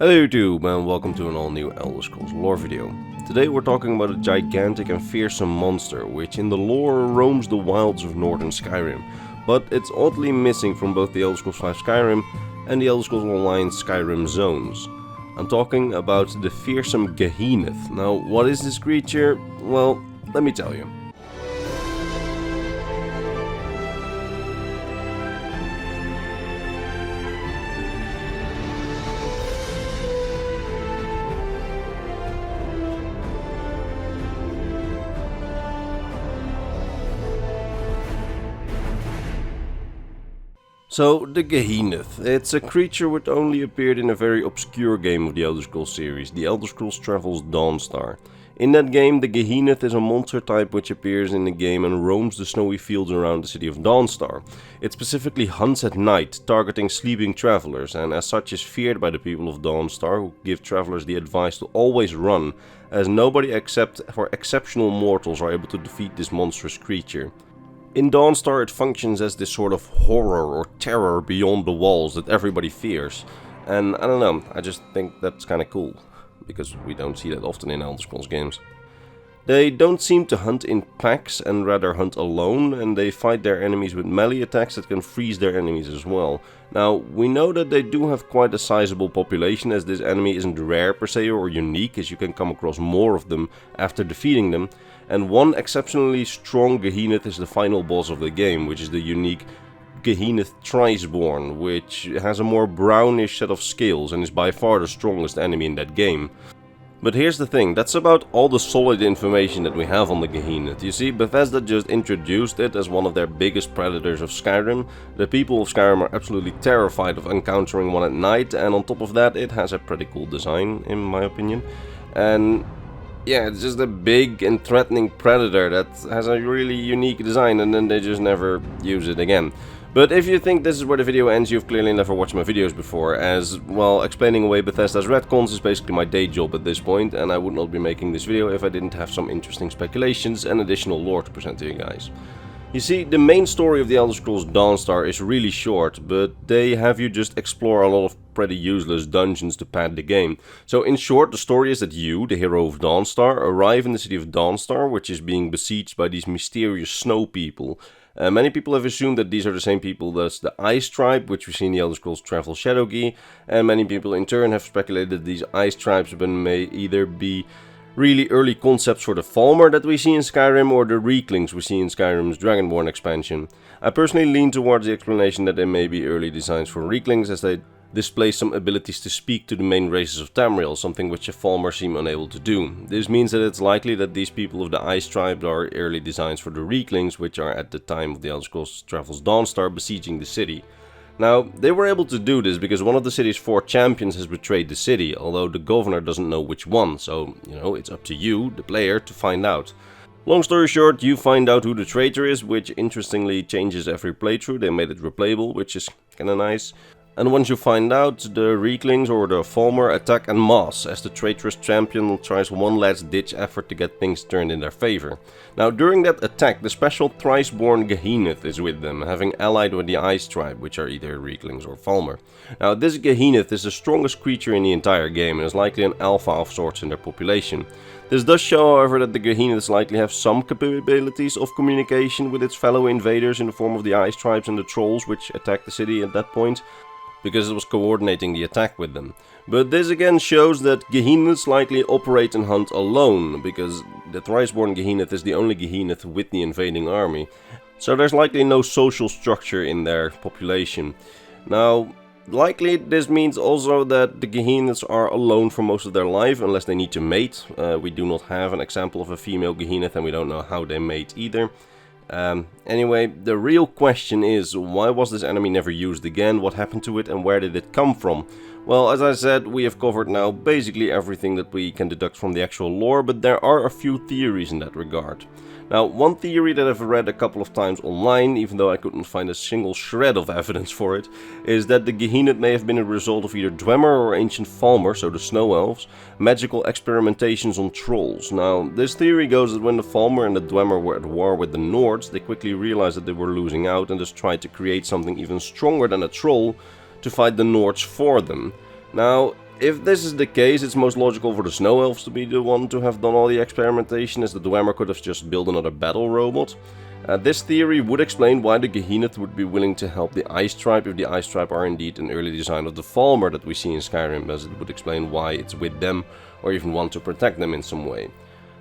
Hello YouTube and welcome to an all new Elder Scrolls lore video. Today we're talking about a gigantic and fearsome monster which in the lore roams the wilds of northern Skyrim, but it's oddly missing from both the Elder Scrolls V Skyrim and the Elder Scrolls Online Skyrim zones. I'm talking about the fearsome Gehenoth. Now what is this creature? Well, let me tell you. So, the Gehenoth. It's a creature which only appeared in a very obscure game of the Elder Scrolls series, the Elder Scrolls Travels Dawnstar. In that game, the Gehenoth is a monster type which appears in the game and roams the snowy fields around the city of Dawnstar. It specifically hunts at night, targeting sleeping travelers, and as such is feared by the people of Dawnstar, who give travelers the advice to always run, as nobody except for exceptional mortals are able to defeat this monstrous creature. In Dawnstar it functions as this sort of horror or terror beyond the walls that everybody fears. And I don't know, I just think that's kinda cool, because we don't see that often in Elder Scrolls games. They don't seem to hunt in packs and rather hunt alone, and they fight their enemies with melee attacks that can freeze their enemies as well. Now, we know that they do have quite a sizable population, as this enemy isn't rare per se or unique, as you can come across more of them after defeating them, and one exceptionally strong Gehenoth is the final boss of the game, which is the unique Gehenoth Thriceborn, which has a more brownish set of scales and is by far the strongest enemy in that game. But here's the thing, that's about all the solid information that we have on the Gehenoth. You see, Bethesda just introduced it as one of their biggest predators of Skyrim. The people of Skyrim are absolutely terrified of encountering one at night, and on top of that it has a pretty cool design, in my opinion. And yeah, it's just a big and threatening predator that has a really unique design, and then they just never use it again. But if you think this is where the video ends, you've clearly never watched my videos before, as, well, explaining away Bethesda's retcons is basically my day job at this point, and I would not be making this video if I didn't have some interesting speculations and additional lore to present to you guys. You see, the main story of the Elder Scrolls Dawnstar is really short, but they have you just explore a lot of pretty useless dungeons to pad the game. So in short, the story is that you, the hero of Dawnstar, arrive in the city of Dawnstar, which is being besieged by these mysterious snow people. Many people have assumed that these are the same people as the Ice Tribe, which we see in the Elder Scrolls Travel Shadowkey, and many people in turn have speculated that these Ice Tribes may either be really early concepts for the Falmer that we see in Skyrim or the Reeklings we see in Skyrim's Dragonborn expansion. I personally lean towards the explanation that they may be early designs for Reeklings, as they display some abilities to speak to the main races of Tamriel, something which the Falmer seem unable to do. This means that it's likely that these people of the Ice Tribe are early designs for the Reeklings, which are at the time of the Elder Scrolls Travels Dawnstar besieging the city. Now, they were able to do this because one of the city's 4 champions has betrayed the city, although the governor doesn't know which one, so, it's up to you, the player, to find out. Long story short, you find out who the traitor is, which interestingly changes every playthrough. They made it replayable, which is kinda nice. And once you find out, the Reeklings or the Falmer attack en masse, as the traitorous champion tries one last ditch effort to get things turned in their favor. Now during that attack, the special Thriceborn Gehenoth is with them, having allied with the Ice Tribe, which are either Reeklings or Falmer. Now this Gehenoth is the strongest creature in the entire game and is likely an alpha of sorts in their population. This does show, however, that the Gehenoths likely have some capabilities of communication with its fellow invaders in the form of the Ice Tribes and the Trolls, which attacked the city at that point, because it was coordinating the attack with them. But this again shows that Gehenoths likely operate and hunt alone, because the Thriceborn Gehenoth is the only Gehenoth with the invading army. So there's likely no social structure in their population. Now, likely this means also that the Gehenoths are alone for most of their life, unless they need to mate. We do not have an example of a female Gehenoth, and we don't know how they mate either. Anyway, the real question is, why was this enemy never used again, what happened to it, and where did it come from? Well, as I said, we have covered now basically everything that we can deduct from the actual lore, but there are a few theories in that regard. Now, one theory that I've read a couple of times online, even though I couldn't find a single shred of evidence for it, is that the Gehenoth may have been a result of either Dwemer or ancient Falmer, so the Snow Elves, magical experimentations on trolls. Now, this theory goes that when the Falmer and the Dwemer were at war with the Nords, they quickly realized that they were losing out and just tried to create something even stronger than a troll to fight the Nords for them. Now, If this is the case, it's most logical for the Snow Elves to be the one to have done all the experimentation, as the Dwemer could have just built another battle robot. This theory would explain why the Gehenoth would be willing to help the Ice Tribe if the Ice Tribe are indeed an early design of the Falmer that we see in Skyrim, as it would explain why it's with them or even want to protect them in some way.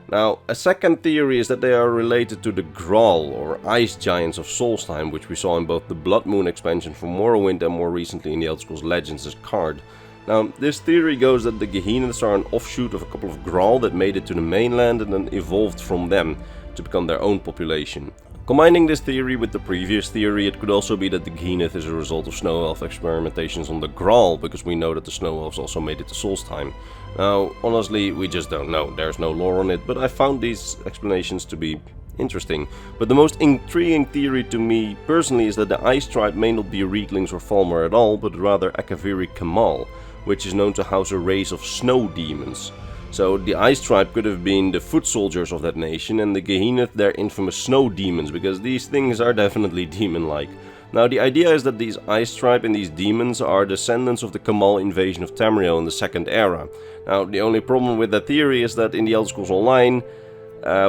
Now, a second theory is that they are related to the Graal, or Ice Giants of Solstheim, which we saw in both the Blood Moon expansion for Morrowind and more recently in the Elder Scrolls Legends as Card. Now, this theory goes that the Gehenoths are an offshoot of a couple of Graal that made it to the mainland and then evolved from them to become their own population. Combining this theory with the previous theory, it could also be that the Gehenoth is a result of Snow Elf experimentations on the Graal, because we know that the Snow Elves also made it to Solstheim. Now, honestly, we just don't know, there's no lore on it, but I found these explanations to be interesting. But the most intriguing theory to me personally is that the Ice Tribe may not be Reeklings or Falmer at all, but rather Akaviri Kamal, which is known to house a race of snow demons. So the Ice Tribe could have been the foot soldiers of that nation, and the Gehenoth their infamous snow demons, because these things are definitely demon-like. Now, the idea is that these Ice Tribe and these demons are descendants of the Kamal invasion of Tamriel in the Second Era. Now, the only problem with that theory is that in the Elder Scrolls Online,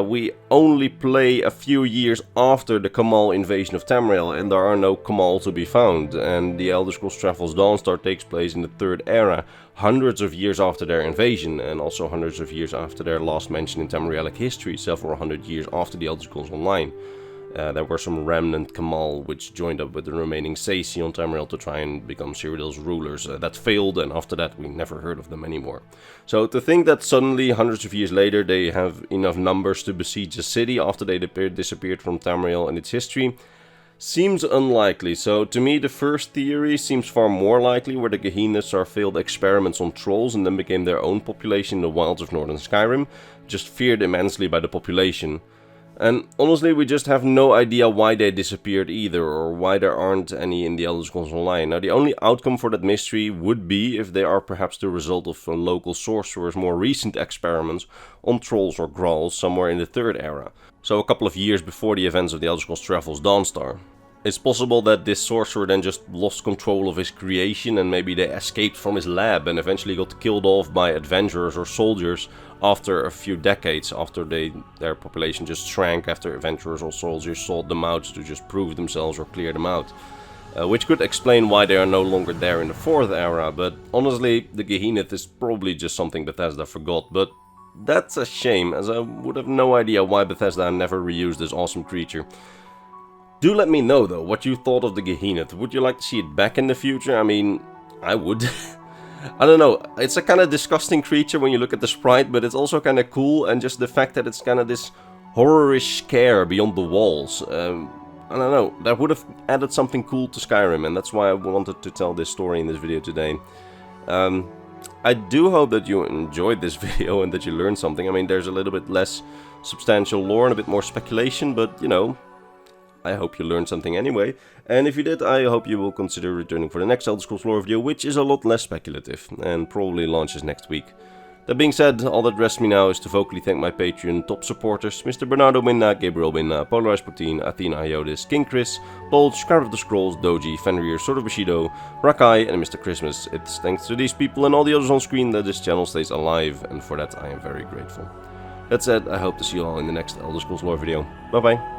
we only play a few years after the Kamal invasion of Tamriel, and there are no Kamal to be found, and the Elder Scrolls Travels Dawnstar takes place in the Third Era, hundreds of years after their invasion, and also hundreds of years after their last mention in Tamrielic history, several hundred years after the Elder Scrolls Online. There were some remnant Kamal which joined up with the remaining Saci on Tamriel to try and become Cyrodiil's rulers. That failed, and after that we never heard of them anymore. So to think that suddenly, hundreds of years later, they have enough numbers to besiege a city after they disappeared from Tamriel and its history seems unlikely. So to me, the first theory seems far more likely, where the Gehenoths are failed experiments on trolls and then became their own population in the wilds of northern Skyrim, just feared immensely by the population. And honestly, we just have no idea why they disappeared either, or why there aren't any in the Elder Scrolls Online. Now, the only outcome for that mystery would be if they are perhaps the result of a local sorcerer's more recent experiments on trolls or Gralls somewhere in the Third Era. So a couple of years before the events of the Elder Scrolls Travels Dawnstar. It's possible that this sorcerer then just lost control of his creation, and maybe they escaped from his lab and eventually got killed off by adventurers or soldiers after a few decades, after their population just shrank, after adventurers or soldiers sought them out to just prove themselves or clear them out. Which could explain why they are no longer there in the Fourth Era, but honestly, the Gehenoth is probably just something Bethesda forgot, but that's a shame, as I would have no idea why Bethesda never reused this awesome creature. Do let me know though what you thought of the Gehenoth. Would you like to see it back in the future? I mean, I would. I don't know, it's a kind of disgusting creature when you look at the sprite, but it's also kind of cool, and just the fact that it's kind of this horror-ish scare beyond the walls. I don't know, that would have added something cool to Skyrim, and that's why I wanted to tell this story in this video today. I do hope that you enjoyed this video and that you learned something. I mean, there's a little bit less substantial lore and a bit more speculation, but you know, I hope you learned something anyway, and if you did, I hope you will consider returning for the next Elder Scrolls lore video, which is a lot less speculative, and probably launches next week. That being said, all that rests me now is to vocally thank my Patreon top supporters, Mr. Bernardo Minna, Gabriel Minna, Polarized Protein, Athena Iotis, King Chris, Bulge, Scarf of the Scrolls, Doji, Fenrir, Sword of Bushido, Rakai, and Mr. Christmas. It's thanks to these people and all the others on screen that this channel stays alive, and for that I am very grateful. That said, I hope to see you all in the next Elder Scrolls lore video. Bye bye.